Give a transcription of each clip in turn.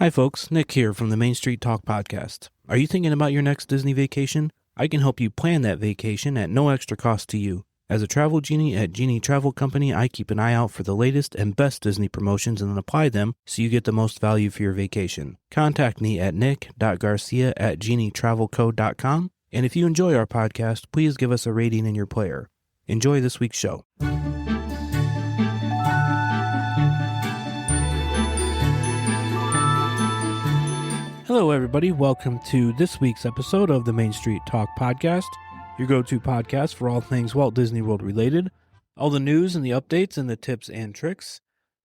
Hi folks, Nick here from the Main Street Talk podcast. Are you thinking about your next Disney vacation? I can help you plan that vacation at no extra cost to you. As a travel genie at Genie Travel Company, I keep an eye out for the latest and best Disney promotions and then apply them so you get the most value for your vacation. Contact me at nick.garcia@genietravelco.com. And if you enjoy our podcast, please give us a rating in your player. Enjoy this week's show. Hello, everybody. Welcome to this week's episode of the Main Street Talk podcast, your go-to podcast for all things Walt Disney World related, all the news and the updates and the tips and tricks.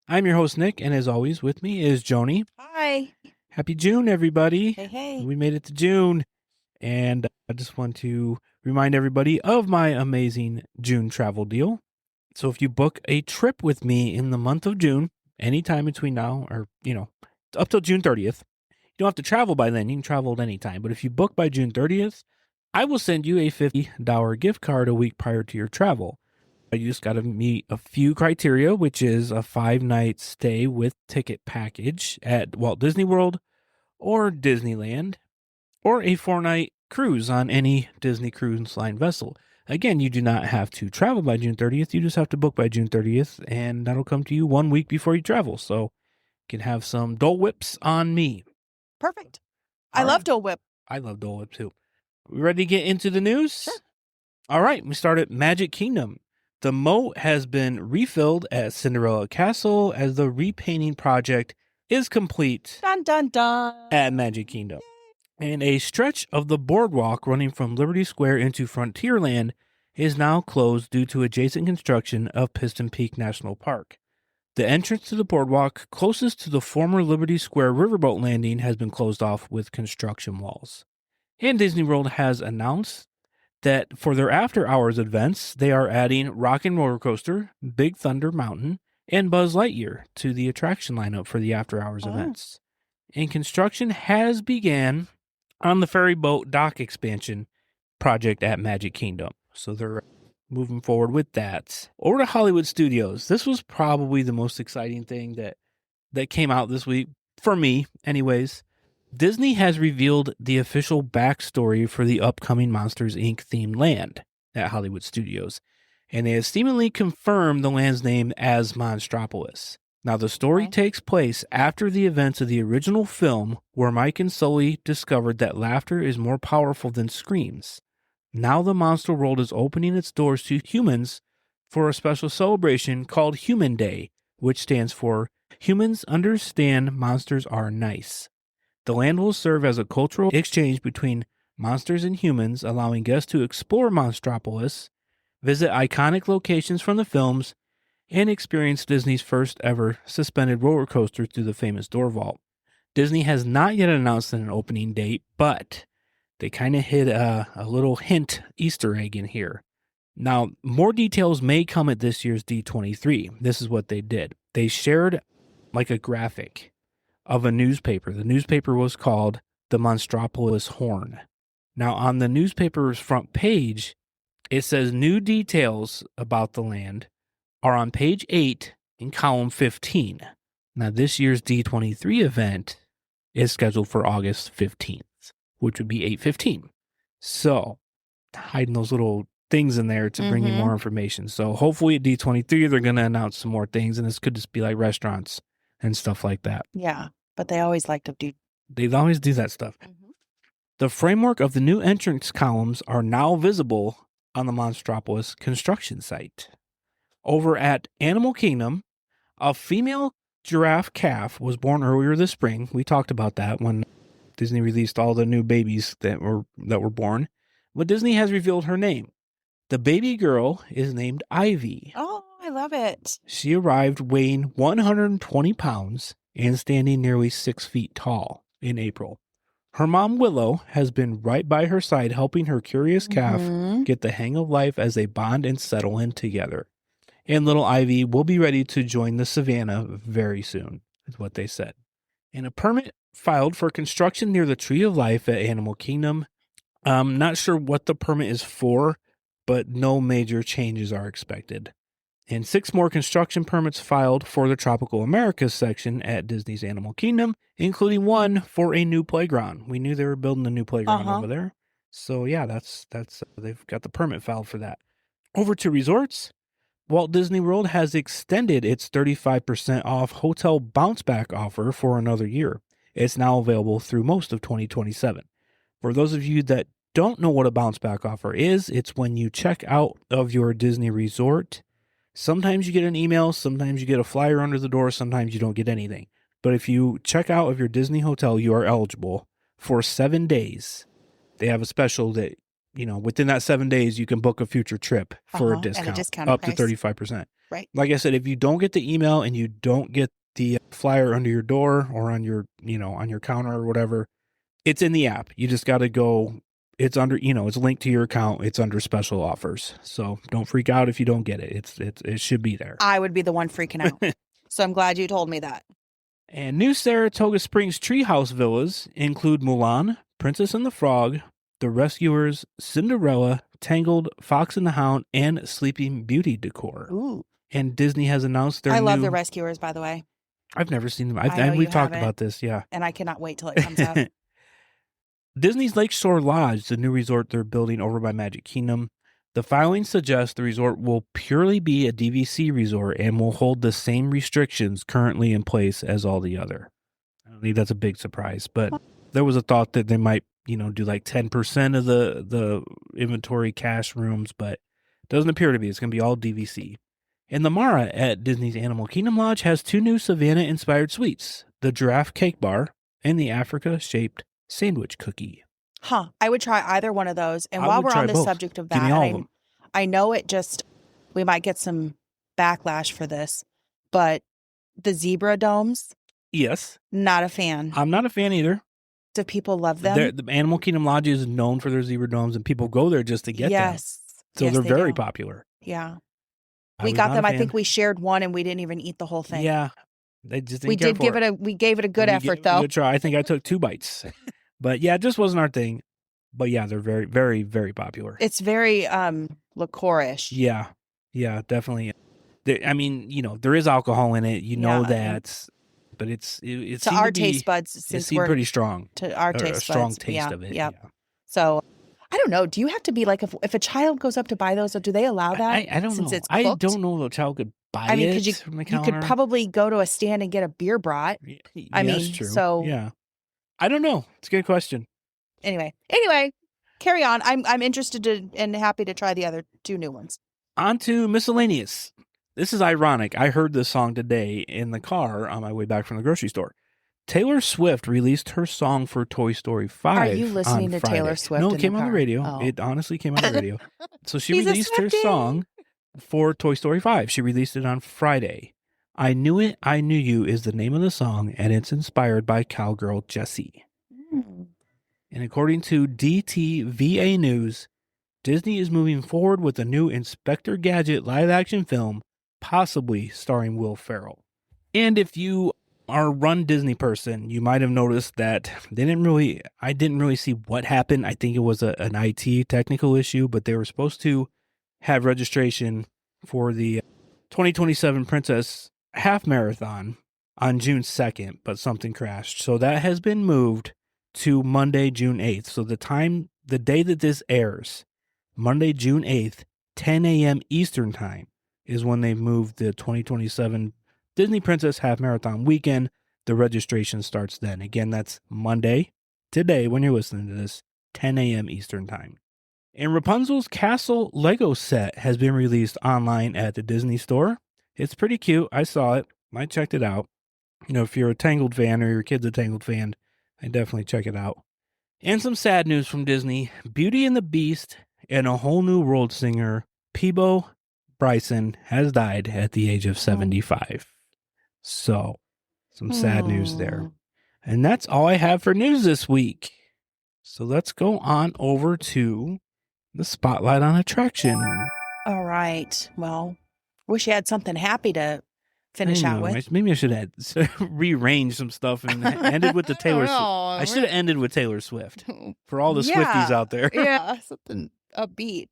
I'm your host, Nick, and as always, with me is Joni. Hi. Happy June, everybody. Hey. We made it to June, and I just want to remind everybody of my amazing June travel deal. So if you book a trip with me in the month of June, anytime between now or, up till June 30th, you don't have to travel by then. You can travel at any time. But if you book by June 30th, I will send you a $50 gift card a week prior to your travel. You just got to meet a few criteria, which is a 5-night stay with ticket package at Walt Disney World or Disneyland, or a 4-night cruise on any Disney Cruise Line vessel. Again, you do not have to travel by June 30th. You just have to book by June 30th, and that'll come to you 1 week before you travel. So you can have some Dole Whips on me. Perfect. I love Dole Whip. I love Dole Whip too. We ready to get into the news? Sure. All right, we start at Magic Kingdom. The moat has been refilled at Cinderella Castle as the repainting project is complete Dun, dun, dun. at Magic Kingdom. And a stretch of the boardwalk running from Liberty Square into Frontierland is now closed due to adjacent construction of Piston Peak National Park. The entrance to the boardwalk closest to the former Liberty Square riverboat landing has been closed off with construction walls. And Disney World has announced that for their after-hours events, they are adding Rockin' Roller Coaster, Big Thunder Mountain, and Buzz Lightyear to the attraction lineup for the after-hours events. And construction has began on the ferry boat dock expansion project at Magic Kingdom. So they're moving forward with that. Over to Hollywood Studios. This was probably the most exciting thing that came out this week, for me anyways. Disney has revealed the official backstory for the upcoming Monsters, Inc. themed land at Hollywood Studios. And they have seemingly confirmed the land's name as Monstropolis. Now, the story takes place after the events of the original film, where Mike and Sully discovered that laughter is more powerful than screams. Now the Monster World is opening its doors to humans for a special celebration called Human Day, which stands for Humans Understand Monsters Are Nice. The land will serve as a cultural exchange between monsters and humans, allowing guests to explore Monstropolis, visit iconic locations from the films, and experience Disney's first ever suspended roller coaster through the famous door vault. Disney has not yet announced an opening date, but they kind of hid a little hint Easter egg in here. Now, more details may come at this year's D23. This is what they did. They shared like a graphic of a newspaper. The newspaper was called the Monstropolis Horn. Now, on the newspaper's front page, it says new details about the land are on page 8 in column 15. Now, this year's D23 event is scheduled for August 15th. Which would be 8/15. So, hiding those little things in there to bring you more information. So, hopefully at D23, they're going to announce some more things, and this could just be like restaurants and stuff like that. Yeah, but they always like to do. They always do that stuff. The framework of the new entrance columns are now visible on the Monstropolis construction site. Over at Animal Kingdom, a female giraffe calf was born earlier this spring. We talked about that when Disney released all the new babies that were born, but Disney has revealed her name. The baby girl is named Ivy. Oh, I love it. She arrived weighing 120 pounds and standing nearly 6 feet tall in April. Her mom, Willow, has been right by her side helping her curious calf get the hang of life as they bond and settle in together. And little Ivy will be ready to join the savannah very soon, is what they said. And a permit filed for construction near the Tree of Life at Animal Kingdom. I'm not sure what the permit is for, but no major changes are expected. And 6 more construction permits filed for the Tropical Americas section at Disney's Animal Kingdom, including one for a new playground. We knew they were building a new playground over there. So yeah, that's they've got the permit filed for that. Over to resorts. Walt Disney World has extended its 35% off hotel bounce back offer for another year. It's now available through most of 2027. For those of you that don't know what a bounce back offer is, it's when you check out of your Disney resort. Sometimes you get an email, sometimes you get a flyer under the door, sometimes you don't get anything. But if you check out of your Disney hotel, you are eligible for 7 days. They have a special that, within that 7 days, you can book a future trip for a discount up price. to 35%. Right. Like I said, if you don't get the email and you don't get the flyer under your door or on your, on your counter or whatever, it's in the app. You just got to go. It's under, it's linked to your account. It's under special offers. So don't freak out if you don't get it. It should be there. I would be the one freaking out. So I'm glad you told me that. And new Saratoga Springs Treehouse villas include Mulan, Princess and the Frog, The Rescuers, Cinderella, Tangled, Fox and the Hound, and Sleeping Beauty decor. Ooh. And Disney has announced their I love The Rescuers, by the way. I've never seen them. We've talked about this, yeah. And I cannot wait till it comes out. Disney's Lakeshore Lodge, the new resort they're building over by Magic Kingdom. The filing suggests the resort will purely be a DVC resort and will hold the same restrictions currently in place as all the other. I don't think that's a big surprise, but there was a thought that they might, do like 10% of the inventory cash rooms, but it doesn't appear to be. It's going to be all DVC. And the Mara at Disney's Animal Kingdom Lodge has 2 new Savannah-inspired suites, the Giraffe Cake Bar and the Africa-shaped Sandwich Cookie. Huh. I would try either one of those. And while we're on the subject of that, I know we might get some backlash for this, but the zebra domes. Yes. Not a fan. I'm not a fan either. Do people love them? The Animal Kingdom Lodge is known for their zebra domes, and people go there just to get them. So they're very popular. Yeah. We got them. I think we shared one and we didn't even eat the whole thing. Yeah. They just we gave it a good effort, though. Good try. I think I took 2 bites. But yeah, it just wasn't our thing. But yeah, they're very, very, very popular. It's very liqueur-ish. Yeah. Yeah, definitely. There is alcohol in it. That. But it's to our taste buds, since we're pretty strong. To our taste buds. A strong taste of it. Yeah. So I don't know. Do you have to be like, if a child goes up to buy those, do they allow that? I don't since know. It's cooked? I don't know if a child could buy it from the counter. You could probably go to a stand and get a beer brought. That's true. So yeah. I don't know. It's a good question. Anyway, carry on. I'm interested and happy to try the other 2 new ones. On to miscellaneous. This is ironic. I heard this song today in the car on my way back from the grocery store. Taylor Swift released her song for Toy Story 5. Are you listening to Friday. Taylor Swift? No, it came on the radio. Oh. It honestly came on the radio. So she released her song for Toy Story 5. She released it on Friday. I Knew It, I Knew You is the name of the song, and it's inspired by cowgirl Jessie. And according to DTVA News, Disney is moving forward with a new Inspector Gadget live-action film, possibly starring Will Ferrell. And if you are a Run Disney person, you might have noticed that I didn't really see what happened. I think it was an IT technical issue, but they were supposed to have registration for the 2027 Princess Half Marathon on June 2nd, but something crashed. So that has been moved to Monday, June 8th. So the day that this airs, Monday, June 8th, 10 a.m. Eastern Time, is when they moved the 2027 Disney Princess Half Marathon weekend. The registration starts then. Again, that's Monday, today, when you're listening to this, 10 a.m. Eastern Time. And Rapunzel's Castle Lego set has been released online at the Disney Store. It's pretty cute. I saw it. I checked it out. If you're a Tangled fan or your kid's a Tangled fan, I definitely check it out. And some sad news from Disney. Beauty and the Beast and A Whole New World singer Peebo Bryson has died at the age of 75. So, some sad news there. And that's all I have for news this week. So let's go on over to the Spotlight on Attraction. All right. Well, wish you had something happy to finish out with. Maybe I should have rearranged some stuff and ended with the Taylor Swift. I should have ended with Taylor Swift for all the Swifties out there. Yeah, something upbeat.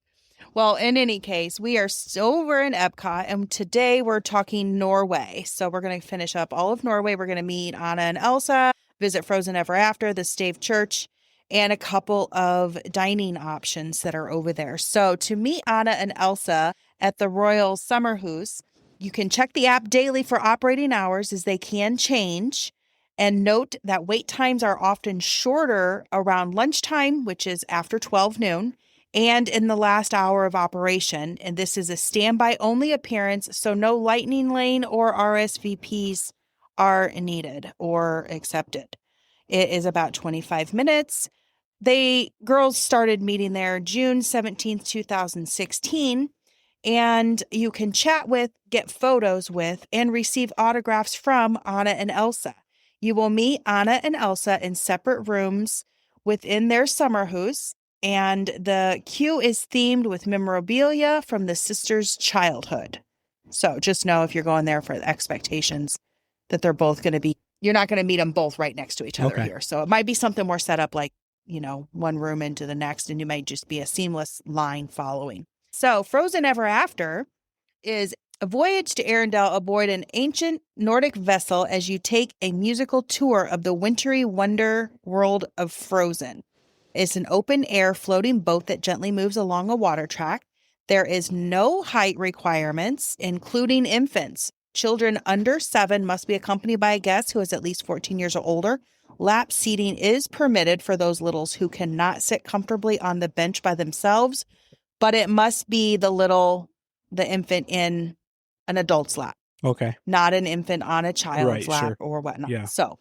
Well, in any case, we are over in Epcot, and today we're talking Norway. So we're going to finish up all of Norway. We're going to meet Anna and Elsa, visit Frozen Ever After, the Stave Church, and a couple of dining options that are over there. So to meet Anna and Elsa at the Royal Summer House, you can check the app daily for operating hours as they can change. And note that wait times are often shorter around lunchtime, which is after 12 noon. And in the last hour of operation. And this is a standby only appearance, so no lightning lane or RSVPs are needed or accepted. It is about 25 minutes. Girls started meeting there June 17th, 2016. And you can chat with, get photos with, and receive autographs from Anna and Elsa. You will meet Anna and Elsa in separate rooms within their summer house. And the queue is themed with memorabilia from the sisters' childhood. So just know if you're going there for expectations that they're both going to be, you're not going to meet them both right next to each other here. So it might be something more set up like, one room into the next, and you might just be a seamless line following. So Frozen Ever After is a voyage to Arendelle aboard an ancient Nordic vessel as you take a musical tour of the wintry wonder world of Frozen. It's an open-air floating boat that gently moves along a water track. There is no height requirements, including infants. Children under 7 must be accompanied by a guest who is at least 14 years or older. Lap seating is permitted for those littles who cannot sit comfortably on the bench by themselves, but it must be the infant in an adult's lap. Okay. Not an infant on a child's lap or whatnot. Yeah. So,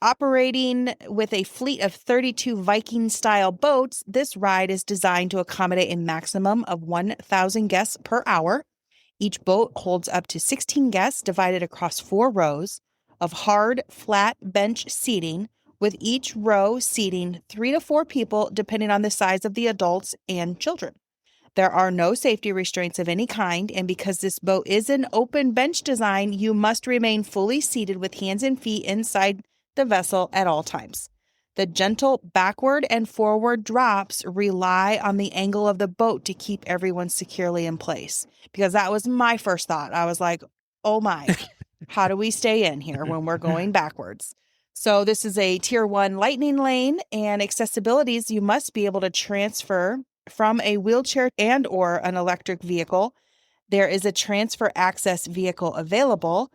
operating with a fleet of 32 Viking-style boats, this ride is designed to accommodate a maximum of 1,000 guests per hour. Each boat holds up to 16 guests divided across 4 rows of hard, flat bench seating, with each row seating 3 to 4 people, depending on the size of the adults and children. There are no safety restraints of any kind, and because this boat is an open bench design, you must remain fully seated with hands and feet inside the vessel at all times. The gentle backward and forward drops rely on the angle of the boat to keep everyone securely in place. Because that was my first thought. I was like, oh my, how do we stay in here when we're going backwards? So this is a tier 1 lightning lane, and accessibilities, you must be able to transfer from a wheelchair and or an electric vehicle. There is a transfer access vehicle available.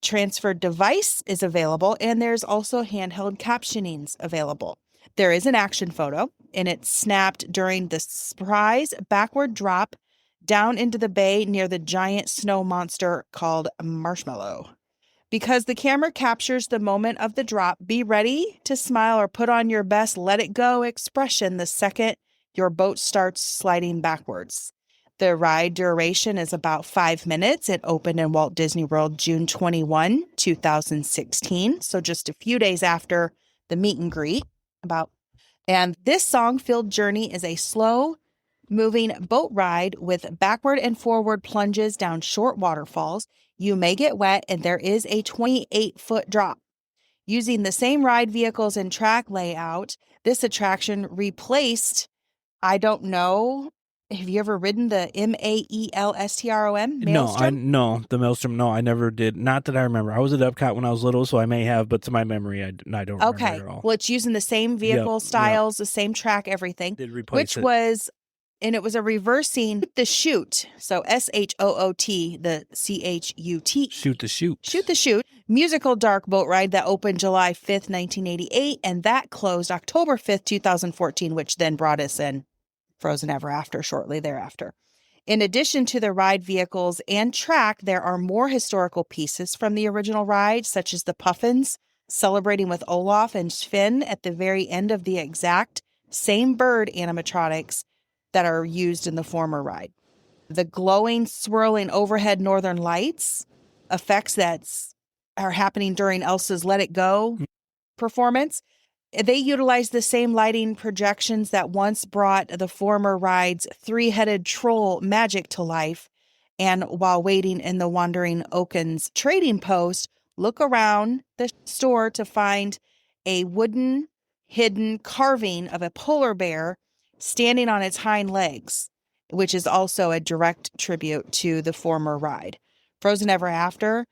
Transfer device is available, and there's also handheld captionings available. There is an action photo, and it's snapped during the surprise backward drop down into the bay near the giant snow monster called Marshmallow. Because the camera captures the moment of the drop, be ready to smile or put on your best let it go expression the second your boat starts sliding backwards. The ride duration is about 5 minutes. It opened in Walt Disney World June 21, 2016. So just a few days after the meet and greet. And this song-filled journey is a slow-moving boat ride with backward and forward plunges down short waterfalls. You may get wet, and there is a 28-foot drop. Using the same ride vehicles and track layout, this attraction replaced, I don't know, have you ever ridden the Maelstrom? No, the Maelstrom. No, I never did. Not that I remember. I was at Epcot when I was little, so I may have, but to my memory, I don't remember at all. Well, it's using the same vehicle styles, the same track, everything. Did replace it. It was a reversing the chute. So SHOOT, the CHUT. Shoot the chute. Shoot the chute. Musical dark boat ride that opened July 5th, 1988, and that closed October 5th, 2014, which then brought us in Frozen Ever After shortly thereafter. In addition to the ride vehicles and track, there are more historical pieces from the original ride, such as the puffins celebrating with Olaf and Sven at the very end of the exact same bird animatronics that are used in the former ride. The glowing, swirling overhead northern lights, effects that are happening during Elsa's Let It Go performance, they utilize the same lighting projections that once brought the former ride's 3-headed troll magic to life. And while waiting in the Wandering Oaken's trading post, look around the store to find a wooden hidden carving of a polar bear standing on its hind legs. which is also a direct tribute to the former ride. Frozen Ever After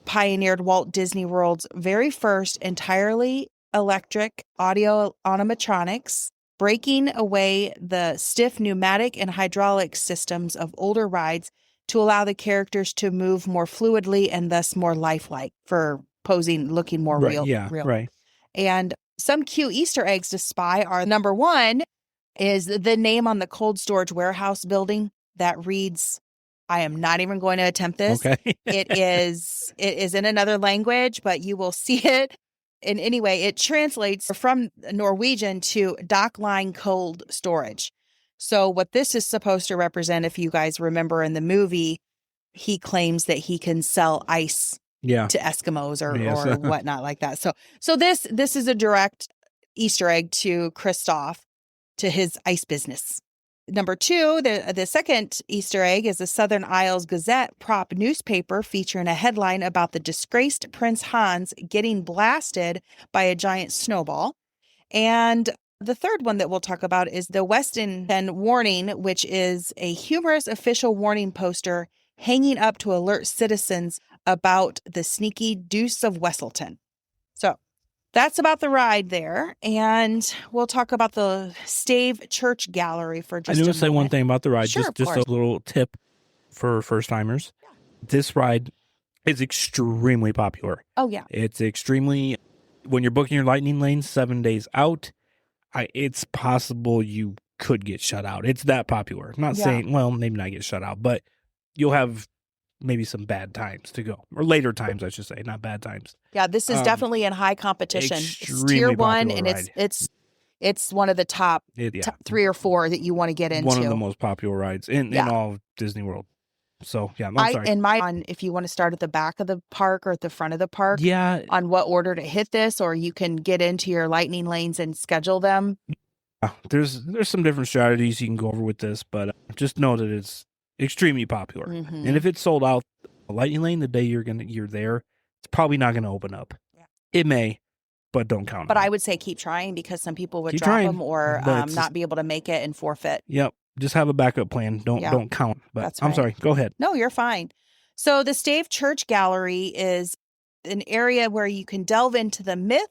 pioneered Walt Disney World's very first entirely electric audio animatronics, breaking away the stiff pneumatic and hydraulic systems of older rides to allow the characters to move more fluidly and thus more lifelike for posing, looking more Right. real. Yeah. real. Right. And some cute Easter eggs to spy are number one is the name on the cold storage warehouse building that reads, I am not even going to attempt this. Okay. It is in another language, but you will see it. And anyway, it translates from Norwegian to dock line cold storage. So what this is supposed to represent, if you guys remember in the movie, he claims that he can sell ice Yeah. to Eskimos or, Yes. or whatnot like that. So this is a direct Easter egg to Kristoff, to his ice business. Number two, the second Easter egg is the Southern Isles Gazette prop newspaper featuring a headline about the disgraced Prince Hans getting blasted by a giant snowball. And the third one that we'll talk about is the Weston Warning, which is a humorous official warning poster hanging up to alert citizens about the sneaky Deuce of Wesselton. So that's about the ride there. And we'll talk about the Stave Church Gallery for just a moment. I do want to say one thing about the ride. Sure, just a little tip for first timers. Yeah. This ride is extremely popular. Oh, yeah. It's extremely, when you're booking your lightning lanes 7 days out, it's possible you could get shut out. It's that popular. I'm not saying, well, maybe not get shut out, but you'll have maybe some bad times to go, or later times, I should say, not bad times. Yeah, this is definitely in high competition. It's tier one, and ride. it's one of the top 3 or 4 that you want to get into. One of the most popular rides in all of Disney World. So yeah, I'm sorry. In my, if you want to start at the back of the park or at the front of the park, on what order to hit this, or you can get into your lightning lanes and schedule them. There's some different strategies you can go over with this, but just know that it's extremely popular. Mm-hmm. And if it's sold out, a lightning lane the day you're there, it's probably not going to open up. Yeah. It may, but don't count. But I would say keep trying, because some people would drop them or not be able to make it and forfeit. Yep. Just have a backup plan. Don't count. But that's right. I'm sorry. Go ahead. No, you're fine. So the Stave Church Gallery is an area where you can delve into the myth,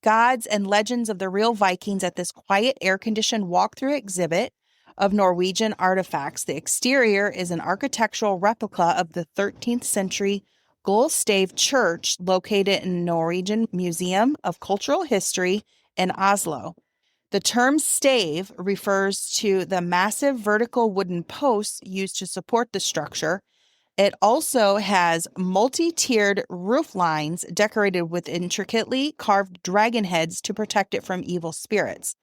gods, and legends of the real Vikings at this quiet, air-conditioned walkthrough exhibit of Norwegian artifacts. The exterior is an architectural replica of the 13th century Stave Church located in Norwegian Museum of Cultural History in Oslo. The term stave refers to the massive vertical wooden posts used to support the structure. It also has multi-tiered roof lines decorated with intricately carved dragon heads to protect it from evil spirits.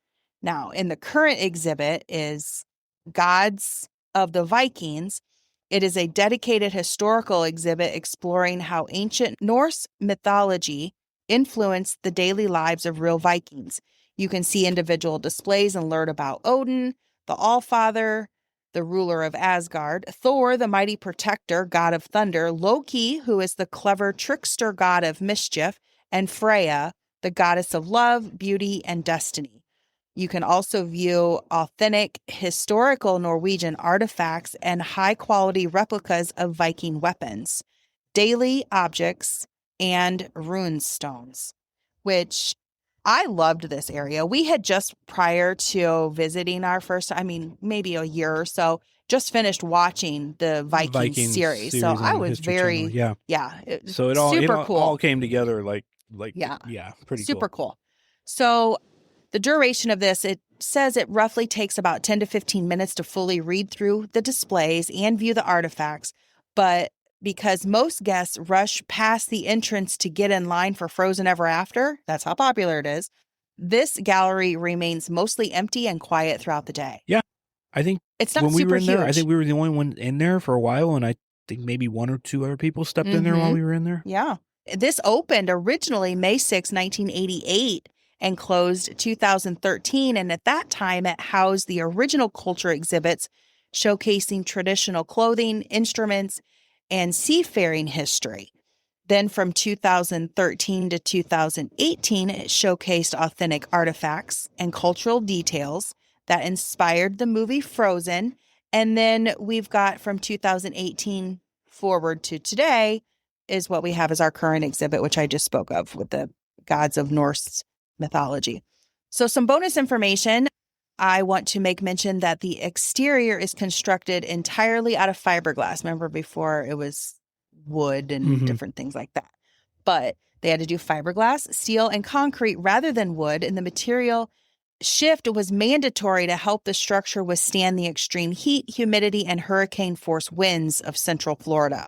Now, in the current exhibit is Gods of the Vikings. It is a dedicated historical exhibit exploring how ancient Norse mythology influenced the daily lives of real Vikings. You can see individual displays and learn about Odin, the Allfather, the ruler of Asgard, Thor, the mighty protector, god of thunder, Loki, who is the clever trickster god of mischief, and Freya, the goddess of love, beauty, and destiny. You can also view authentic historical Norwegian artifacts and high-quality replicas of Viking weapons, daily objects, and rune stones, which I loved this area. We had just prior to visiting our first, maybe a year or so, just finished watching the Viking series. So I was very, So it all came together pretty super cool. So the duration of this, it says it roughly takes about 10 to 15 minutes to fully read through the displays and view the artifacts. But because most guests rush past the entrance to get in line for Frozen Ever After, that's how popular it is, this gallery remains mostly empty and quiet throughout the day. Yeah. I think it's not when we were in huge. there, I think we were the only one in there for a while, and I think maybe 1 or 2 other people stepped in there while we were in there. Yeah. This opened originally May 6, 1988 and closed 2013, and at that time it housed the original culture exhibits showcasing traditional clothing, instruments, and seafaring history. Then from 2013 to 2018, it showcased authentic artifacts and cultural details that inspired the movie Frozen And then we've got from 2018 forward to today is what we have as our current exhibit, which I just spoke of with the gods of Norse mythology. So some bonus information. I want to make mention that the exterior is constructed entirely out of fiberglass. Remember before it was wood and different things like that. But they had to do fiberglass, steel, and concrete rather than wood. And the material shift was mandatory to help the structure withstand the extreme heat, humidity, and hurricane force winds of Central Florida.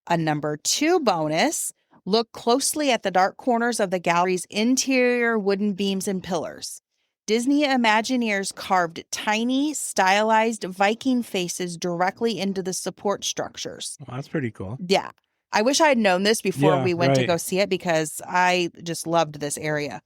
A number 2 bonus, look closely at the dark corners of the gallery's interior wooden beams and pillars. Disney Imagineers carved tiny, stylized Viking faces directly into the support structures. Well, that's pretty cool. Yeah. I wish I had known this before we went to go see it because I just loved this area.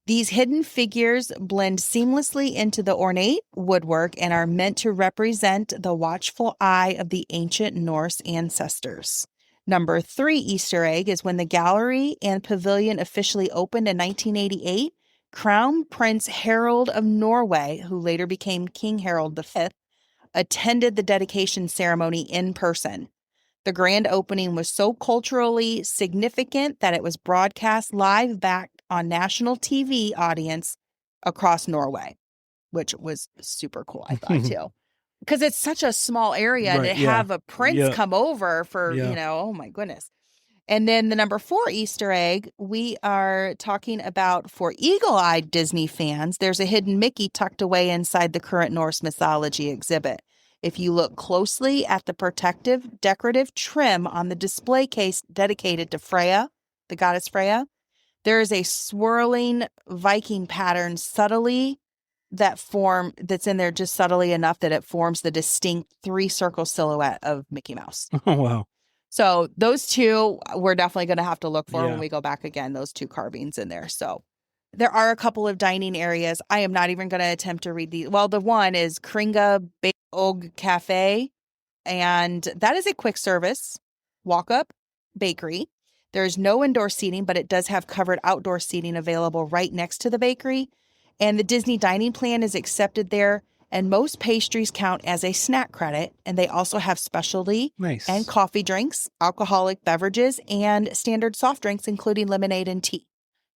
These hidden figures blend seamlessly into the ornate woodwork and are meant to represent the watchful eye of the ancient Norse ancestors. Number 3 Easter egg is when the gallery and pavilion officially opened in 1988. Crown Prince Harald of Norway, who later became King Harald V, attended the dedication ceremony in person. The grand opening was so culturally significant that it was broadcast live back on national TV audience across Norway, which was super cool, I thought, too. Because it's such a small area to have a prince come over for, oh my goodness. And then the number 4 Easter egg, we are talking about for eagle-eyed Disney fans, there's a hidden Mickey tucked away inside the current Norse mythology exhibit. If you look closely at the protective decorative trim on the display case dedicated to Freya, the goddess Freya, there is a swirling Viking pattern that's in there just subtly enough that it forms the distinct 3-circle silhouette of Mickey Mouse. Oh, wow. So those 2 we're definitely going to have to look for when we go back again, those 2 carvings in there. So there are a couple of dining areas. I am not even going to attempt to read these. Well, the one is Kringa Og Cafe, and that is a quick service walk-up bakery. There is no indoor seating, but it does have covered outdoor seating available right next to the bakery. And the Disney dining plan is accepted there. And most pastries count as a snack credit. And they also have specialty and coffee drinks, alcoholic beverages, and standard soft drinks, including lemonade and tea.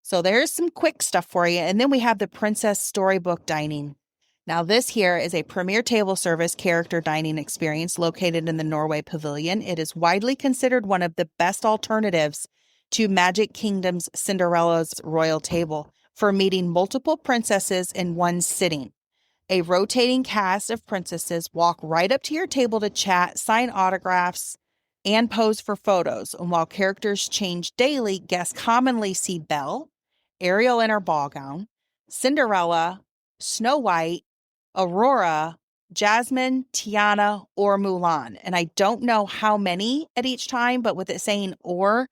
So there's some quick stuff for you. And then we have the Princess Storybook Dining. Now this here is a premier table service character dining experience located in the Norway Pavilion. It is widely considered one of the best alternatives to Magic Kingdom's Cinderella's Royal Table for meeting multiple princesses in one sitting. A rotating cast of princesses walk right up to your table to chat, sign autographs, and pose for photos. And while characters change daily, guests commonly see Belle, Ariel in her ball gown, Cinderella, Snow White, Aurora, Jasmine, Tiana, or Mulan. And I don't know how many at each time, but with it saying or,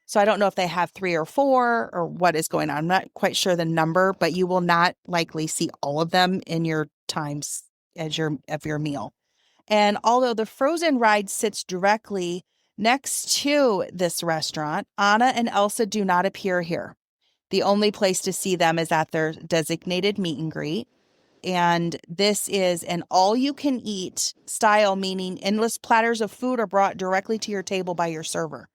so I don't know if they have 3 or 4 or what is going on. I'm not quite sure the number, but you will not likely see all of them in your times of your meal. And although the Frozen ride sits directly next to this restaurant, Anna and Elsa do not appear here. The only place to see them is at their designated meet and greet. And this is an all-you-can-eat style, meaning endless platters of food are brought directly to your table by your server.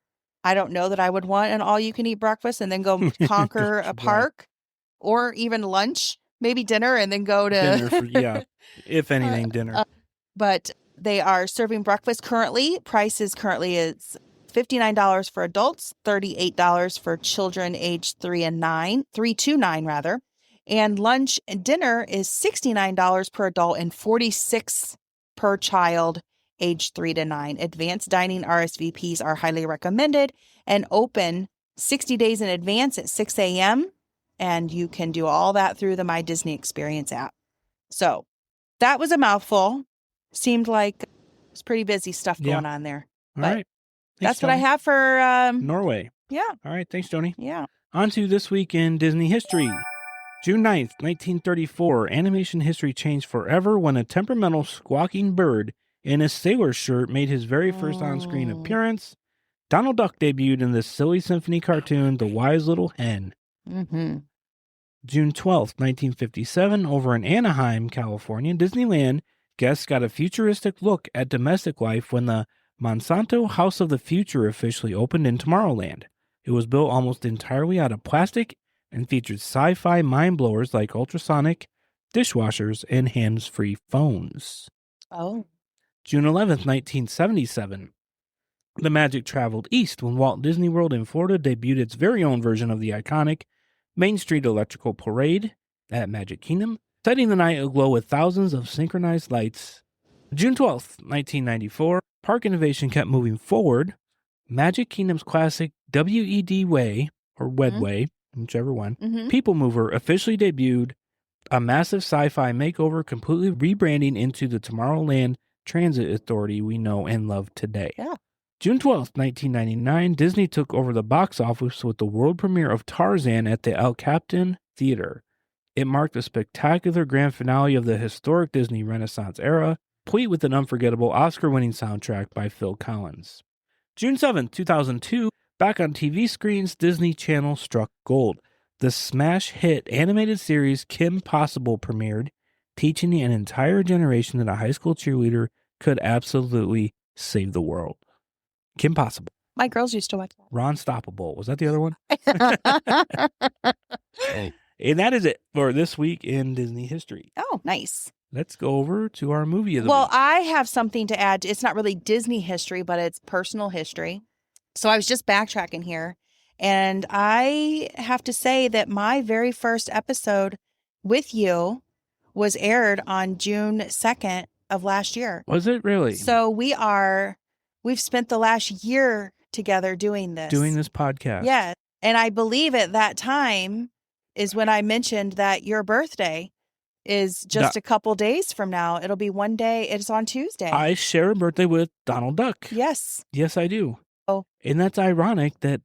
I don't know that I would want an all-you-can-eat breakfast and then go conquer a park or even lunch, maybe dinner, and then go to... if anything, dinner. But they are serving breakfast currently. Price is $59 for adults, $38 for children aged 3 to 9 rather. And lunch and dinner is $69 per adult and $46 per child aged 3 to 9. Advanced dining RSVPs are highly recommended and open 60 days in advance at 6 a.m. And you can do all that through the My Disney Experience app. So that was a mouthful. Seemed like it's pretty busy stuff going on there. All right. That's what I have for Norway. Yeah. All right. Thanks, Joni. Yeah. On to this week in Disney history. June 9th, 1934, animation history changed forever when a temperamental squawking bird in a sailor shirt made his very first on-screen appearance. Donald Duck debuted in the Silly Symphony cartoon, The Wise Little Hen. Mm-hmm. June 12th, 1957, over in Anaheim, California, Disneyland Guests got a futuristic look at domestic life when the Monsanto House of the Future officially opened in Tomorrowland. It was built almost entirely out of plastic and featured sci-fi mind-blowers like ultrasonic dishwashers and hands-free phones. Oh. June 11th, 1977. The magic traveled east when Walt Disney World in Florida debuted its very own version of the iconic Main Street Electrical Parade at Magic Kingdom, setting the night aglow with thousands of synchronized lights. June 12th, 1994, park innovation kept moving forward. Magic Kingdom's classic WED Way, or Wedway, whichever one, People Mover officially debuted a massive sci-fi makeover, completely rebranding into the Tomorrowland Transit Authority we know and love today. Yeah. June 12th, 1999, Disney took over the box office with the world premiere of Tarzan at the El Capitan Theater. It marked a spectacular grand finale of the historic Disney Renaissance era, complete with an unforgettable Oscar-winning soundtrack by Phil Collins. June 7th, 2002, back on TV screens, Disney Channel struck gold. The smash hit animated series Kim Possible premiered, teaching an entire generation that a high school cheerleader could absolutely save the world. Kim Possible. My girls used to watch that. Ron Stoppable. Was that the other one? And that is it for this week in Disney history. Oh, nice. Let's go over to our movie of the Well, week. I have something to add. It's not really Disney history, but it's personal history. So I was just backtracking here. And I have to say that my very first episode with you was aired on June 2nd of last year. Was it really? So we've spent the last year together doing this. Doing this podcast. Yeah. And I believe at that time is when I mentioned that your birthday is just a couple days from now. It'll be one day. It's on Tuesday. I share a birthday with Donald Duck. Yes. Yes, I do. Oh. And that's ironic that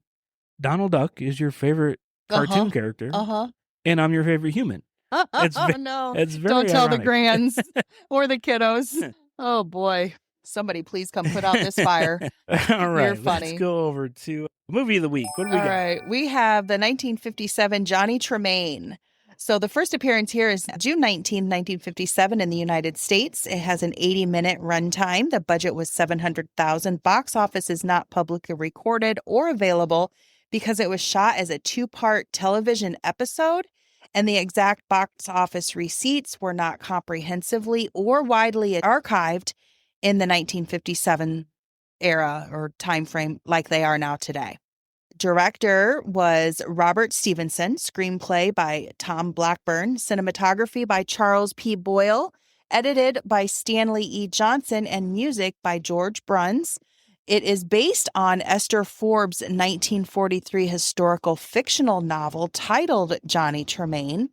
Donald Duck is your favorite cartoon character. And I'm your favorite human. No. It's very Don't tell ironic. the grands or the kiddos. Oh, boy. Somebody please come put out this fire. All right. You're funny. Let's go over to movie of the week. What do we got? All right. We have the 1957 Johnny Tremain. So the first appearance here is June 19, 1957 in the United States. It has an 80-minute runtime. The budget was $700,000. Box office is not publicly recorded or available because it was shot as a 2-part television episode, and the exact box office receipts were not comprehensively or widely archived in the 1957 era or time frame like they are now today. Director was Robert Stevenson, screenplay by Tom Blackburn, cinematography by Charles P. Boyle, edited by Stanley E. Johnson, and music by George Bruns. It is based on Esther Forbes' 1943 historical fictional novel titled Johnny Tremain.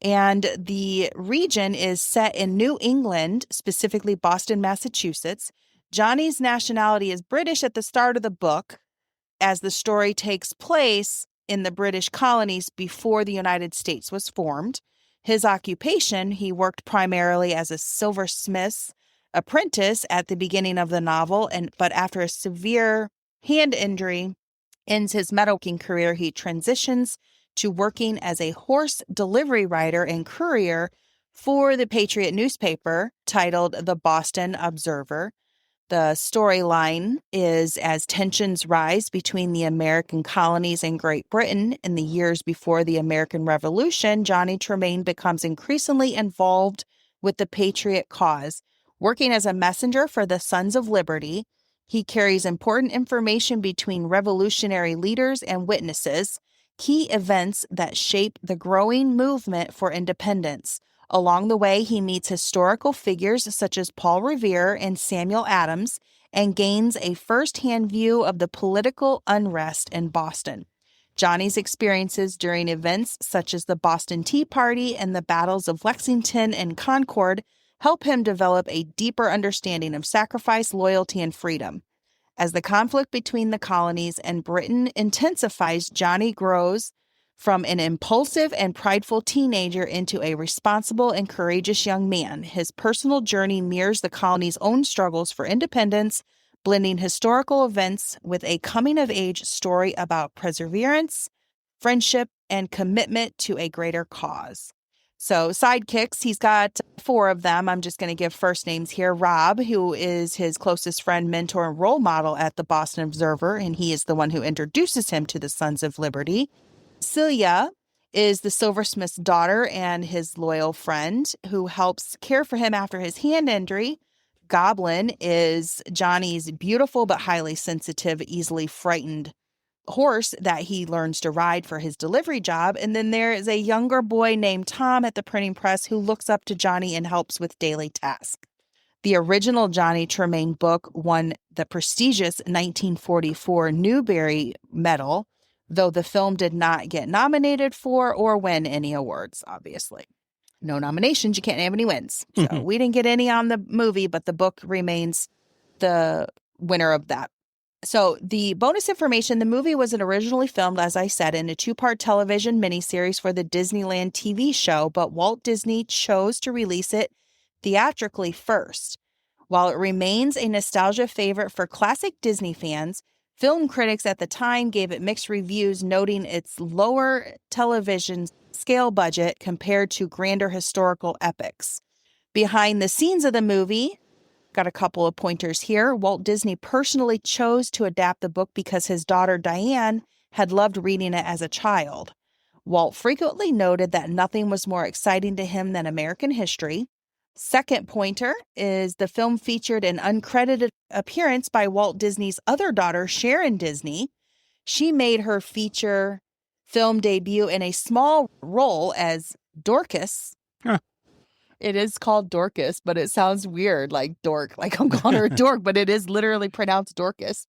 And the region is set in New England, specifically Boston, Massachusetts. Johnny's nationality is British at the start of the book, as the story takes place in the British colonies before the United States was formed. His occupation, he worked primarily as a silversmith's apprentice at the beginning of the novel, but after a severe hand injury ends his metalworking career, he transitions to working as a horse delivery rider and courier for the Patriot newspaper titled The Boston Observer. The storyline is as tensions rise between the American colonies and Great Britain in the years before the American Revolution, Johnny Tremain becomes increasingly involved with the Patriot cause. Working as a messenger for the Sons of Liberty, he carries important information between revolutionary leaders and witnesses, key events that shape the growing movement for independence. Along the way, he meets historical figures such as Paul Revere and Samuel Adams and gains a first-hand view of the political unrest in Boston. Johnny's experiences during events such as the Boston Tea Party and the battles of Lexington and Concord help him develop a deeper understanding of sacrifice, loyalty, and freedom. As the conflict between the colonies and Britain intensifies, Johnny grows from an impulsive and prideful teenager into a responsible and courageous young man. His personal journey mirrors the colony's own struggles for independence, blending historical events with a coming-of-age story about perseverance, friendship, and commitment to a greater cause. So sidekicks, he's got 4 of them. I'm just going to give first names here. Rob, who is his closest friend, mentor, and role model at the Boston Observer, and he is the one who introduces him to the Sons of Liberty. Celia is the silversmith's daughter and his loyal friend who helps care for him after his hand injury. Goblin is Johnny's beautiful but highly sensitive, easily frightened horse that he learns to ride for his delivery job. And then there is a younger boy named Tom at the printing press who looks up to Johnny and helps with daily tasks. The original Johnny Tremain book won the prestigious 1944 Newbery Medal, though the film did not get nominated for or win any awards, obviously. No nominations, you can't have any wins. So we didn't get any on the movie, but the book remains the winner of that. So the bonus information, the movie was originally filmed, as I said, in a 2-part television miniseries for the Disneyland TV show, but Walt Disney chose to release it theatrically first. While it remains a nostalgia favorite for classic Disney fans, film critics at the time gave it mixed reviews, noting its lower television scale budget compared to grander historical epics. Behind the scenes of the movie, got a couple of pointers here. Walt Disney personally chose to adapt the book because his daughter Diane had loved reading it as a child. Walt frequently noted that nothing was more exciting to him than American history. Second pointer is the film featured an uncredited appearance by Walt Disney's other daughter, Sharon Disney. She made her feature film debut in a small role as Dorcas. Huh. It is called Dorcas, but it sounds weird, like dork, like I'm calling her a dork, but it is literally pronounced Dorcas.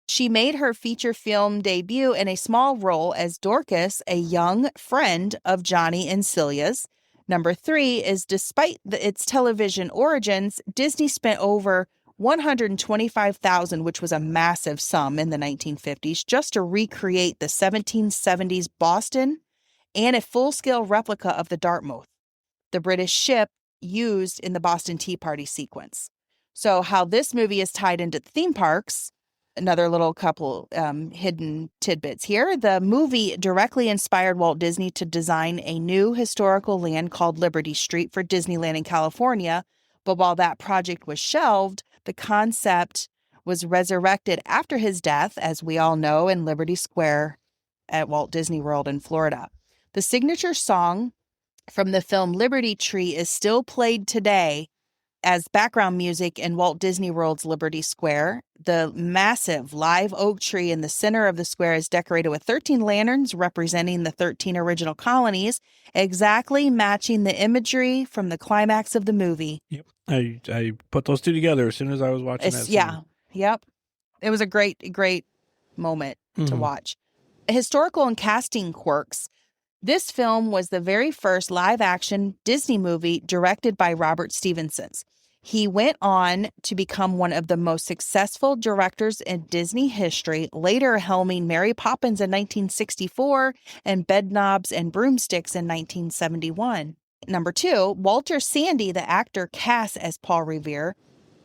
She made her feature film debut in a small role as Dorcas, a young friend of Johnny and Celia's. Number 3 is, despite its television origins, Disney spent over $125,000, which was a massive sum in the 1950s, just to recreate the 1770s Boston and a full-scale replica of the Dartmouth, the British ship used in the Boston Tea Party sequence. So how this movie is tied into theme parks, another little couple hidden tidbits here. The movie directly inspired Walt Disney to design a new historical land called Liberty Street for Disneyland in California. But while that project was shelved, the concept was resurrected after his death, as we all know, in Liberty Square at Walt Disney World in Florida. The signature song from the film Liberty Tree is still played today as background music in Walt Disney World's Liberty Square. The massive live oak tree in the center of the square is decorated with 13 lanterns representing the 13 original colonies, exactly matching the imagery from the climax of the movie. Yep. I put those two together as soon as I was watching that. Yeah. Yep. It was a great moment to watch. Historical and casting quirks. This film was the very first live-action Disney movie directed by Robert Stevenson. He went on to become one of the most successful directors in Disney history, later helming Mary Poppins in 1964 and Bedknobs and Broomsticks in 1971. Number 2, Walter Sandy, the actor cast as Paul Revere,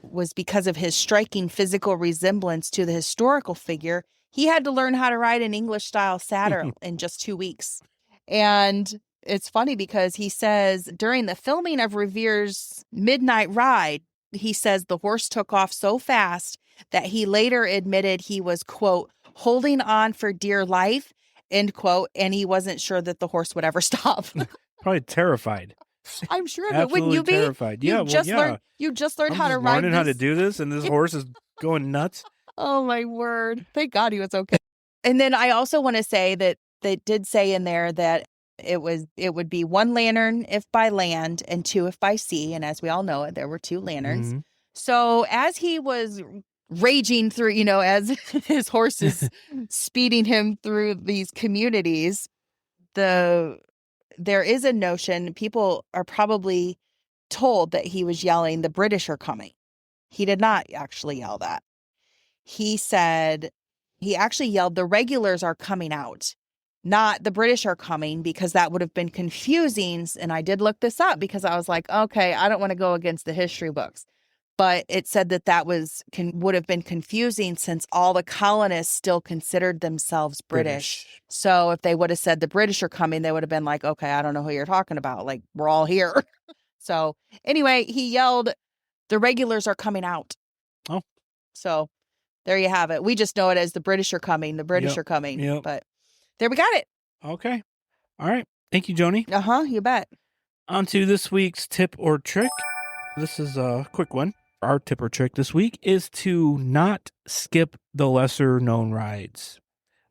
was because of his striking physical resemblance to the historical figure. He had to learn how to ride an English-style saddle in just 2 weeks. And it's funny because he says during the filming of Revere's Midnight Ride, he says the horse took off so fast that he later admitted he was, quote, holding on for dear life, end quote, and he wasn't sure that the horse would ever stop. Probably terrified. I'm sure of it. Wouldn't you be? Terrified. You just learned how to ride. Learning how to do this, and this horse is going nuts. Oh my word! Thank God he was okay. And then I also want to say that they did say in there that it would be 1 lantern if by land and 2 if by sea. And as we all know, there were 2 lanterns. Mm-hmm. So as he was raging through, as his horse is speeding him through these communities, there is a notion, people are probably told that he was yelling, "The British are coming." He did not actually yell that. He said, he actually yelled, "The regulars are coming out." Not "the British are coming," because that would have been confusing. And I did look this up because I was like, okay, I don't want to go against the history books. But it said that would have been confusing since all the colonists still considered themselves British. So if they would have said the British are coming, they would have been like, okay, I don't know who you're talking about. Like, we're all here. So anyway, he yelled, the regulars are coming out. Oh. So there you have it. We just know it as the British are coming. The British are coming. Yep. But there we got it. Okay. All right. Thank you, Joni. You bet. On to this week's tip or trick. This is a quick one. Our tip or trick this week is to not skip the lesser known rides.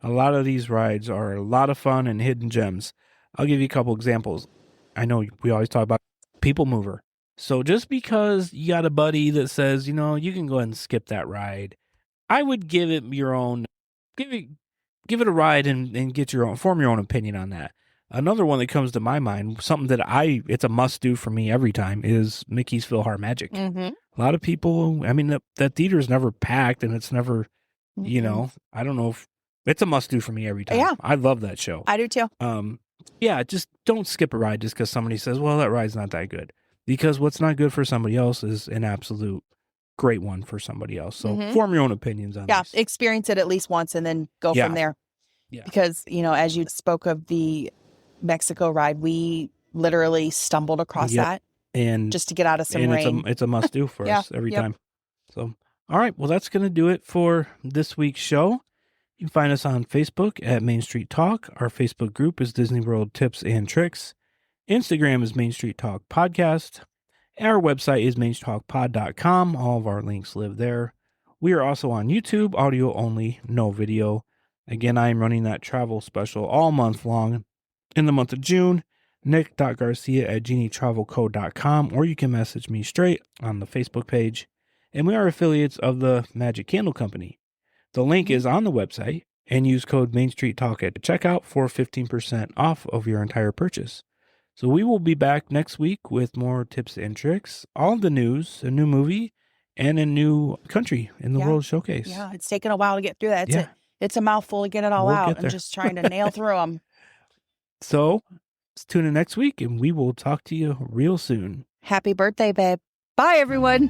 A lot of these rides are a lot of fun and hidden gems. I'll give you a couple examples. I know we always talk about People Mover. So just because you got a buddy that says, you can go ahead and skip that ride, I would give it your own, give it a ride and form your own opinion on that. Another one that comes to my mind, something that it's a must do for me every time, is Mickey's PhilharMagic. Mm-hmm. A lot of people, I mean, that theater is never packed and it's never, I don't know if it's a must do for me every time. Yeah. I love that show. I do too. Yeah, just don't skip a ride just because somebody says, well, that ride's not that good. Because what's not good for somebody else is an absolute great one for somebody else. So form your own opinions on this. Yeah, experience it at least once and then go from there. Yeah. Because, as you spoke of the Mexico ride, we literally stumbled across that and just to get out of some rain. It's a must do for us every time. So, all right. Well, that's going to do it for this week's show. You can find us on Facebook at Main Street Talk. Our Facebook group is Disney World Tips and Tricks. Instagram is Main Street Talk Podcast. Our website is mainstreettalkpod.com. All of our links live there. We are also on YouTube, audio only, no video. Again, I am running that travel special all month long. In the month of June, nick.garcia@genietravelco.com, or you can message me straight on the Facebook page. And we are affiliates of the Magic Candle Company. The link is on the website, and use code Main Street Talk at checkout for 15% off of your entire purchase. So we will be back next week with more tips and tricks, all the news, a new movie, and a new country in the World Showcase. Yeah, it's taken a while to get through that. It's a mouthful to get it all out. I'm just trying to nail through them. So tune in next week, and we will talk to you real soon. Happy birthday, babe. Bye, everyone.